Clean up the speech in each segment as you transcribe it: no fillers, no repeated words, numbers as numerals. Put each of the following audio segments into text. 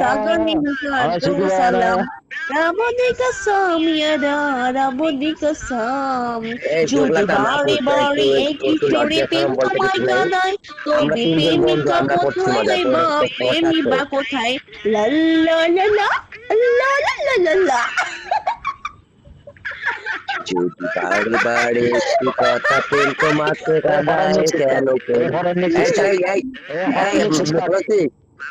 daganing Sige kanto na. salam. Rabodi kasam yada, rabodi kasam. এই Jude জোগলাটা bari Mahfuz একটু bari একটু eki একটু chori লজ্জা pim শরম বলতে tomai কিছু নেই। kadai. আমরা Tobi তিনজন বন্ধু premika আমরা করছি মজা, kothai তোর ba তোর সমস্যা আছে? premi ba kothai. La la la la la la la la la. যদি বারে বারে একটি কথা প্রেম তোমাকে কাদায় কেন কেন? এই চল এই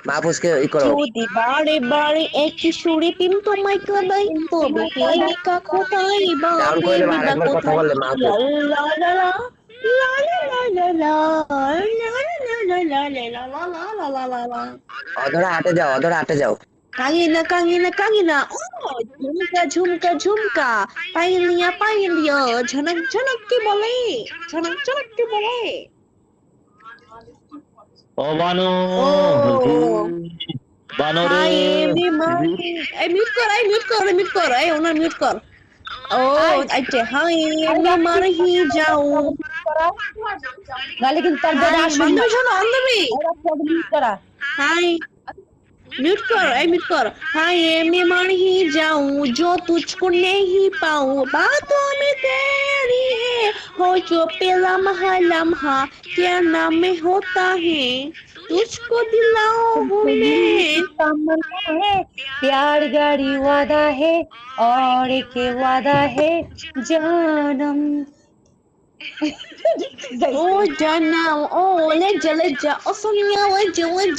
মাহফুজকে ই করো। যদি বারে বারে একই সুরে পিম তোমায় কাঁদাই তবে প্রেমিকা কোথায় বা ডাউন করে দেবো, প্রেমী আর বা একবার কথা কোথায় বললে মাহফুজ। লা লা লা লা লা লা লা লা লা লা লা লা লা লা লা লা লা লা। অধরা হাটে যাও, অধরা হাটে যাও। কাঙিনা কাঙিনা কাঙিনা ও ঝুমকা ঝুমকা ঝুমকা পাইলিয়া পাইলিয়া ঝনক ঝনক কি বলে ঝনক ঝনক কি বলে ও বানু, ও বানু রে। হাই এমি মাই এই মিউট কর এই মিউট কর মিউট কর এই ওনার মিউট কর ও আই আচ্ছা হাই আরে এমি মারহি যাও নাহলে কিন্তু তার বেটা হাই আসুন না। বান্ধবী শোনো বান্ধবী করা हाय म्यूट कर ऐ म्यूट कर हाय मैं मर ही जाऊं जो तुझको नहीं पाऊं बातों में तेरी है हो जो पे लम्हा लम्हा क्या नाम में होता है तुझको दिलाओ बोले तमन्ना है प्यार गाड़ी वादा है और एक वादा है जानम ओ जाना ओ ले जा ओ सोनिया ले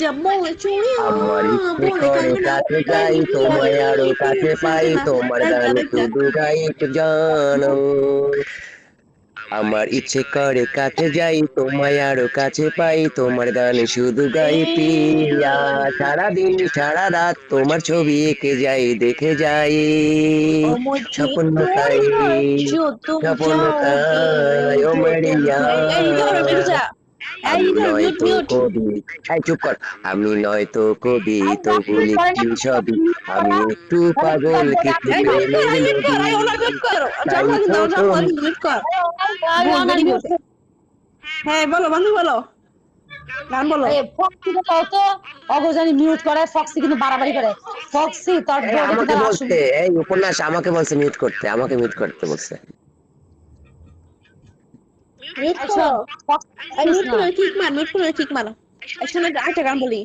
जा बोले चुड़िया আমার ইচ্ছে बोले করে कंगना কাছে যাই, कहीं তোমায় আরো কাছে পাই, তোমার গান लगा শুধু গাই একটু জানো। আমার ইচ্ছে করে কাছে যাই, তোমায় আরো কাছে পাই, তোমার গান শুধু গাই পিয়া। সারাদিন সারা রাত তোমার ছবি এঁকে যাই, দেখে যাই ओ मुझे স্বপ্ন তাই, छोड़कर जो तुम স্বপ্ন जाओगे তাই ও जो तुम মেরিয়া। जाए ए इधर मिल जा ए আমি इधर নয় म्यूट তো म्यूट কবি, এই চুপ কর। আমি নয় তো কবি, আর তবু রাখি করে না লিখি সবই। আমি করা একটু মানে পাগল তার বেটা কিছু ए আসুন না। म्यूट প্রেমের कर ए নদী। ओना म्यूट कर তাই जाओ लगे ना ছোট जाओ लगे म्यूट कर गुड আমার वेरी মিউট गुड হ্যাঁ বলো বন্ধু বলো গান বলো আরে ফক্সি তো কত অগজানি মিউট করে ফক্সি কিন্তু বাড়াবাড়ি করে ফক্সি তোর এই বউ দেখি আমাকে তার আসুন বলছে, এই উপন্যাস আমাকে বলছে মিউট করতে, আমাকে মিউট করতে বলছে। মিউট আচ্ছা করো এই ফক্সি মিউট না করে মিউট করে কিক মারো এই শোনো একটা গান বলি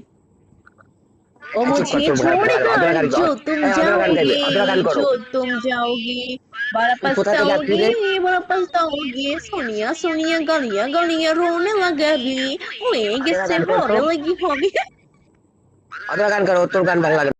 ओ এই চুপ কর, मुझे তোর ভয় छोड़ পাগল। कर অধরা গান जो तुम এই অধরা গান গাইবে, जाओगे অধরা গান করো। जो तुम जाओगे बड़ा তুই কোথা থেকে আসছিস पछताओगे রে? बड़ा पछताओगे सोनिया सोनिया गलियां गलियां रोने लगा भी ओए অধরা किससे গান করতো, बोलने लगी होगी অধরা গান করো, তোর গান ভালো লাগে।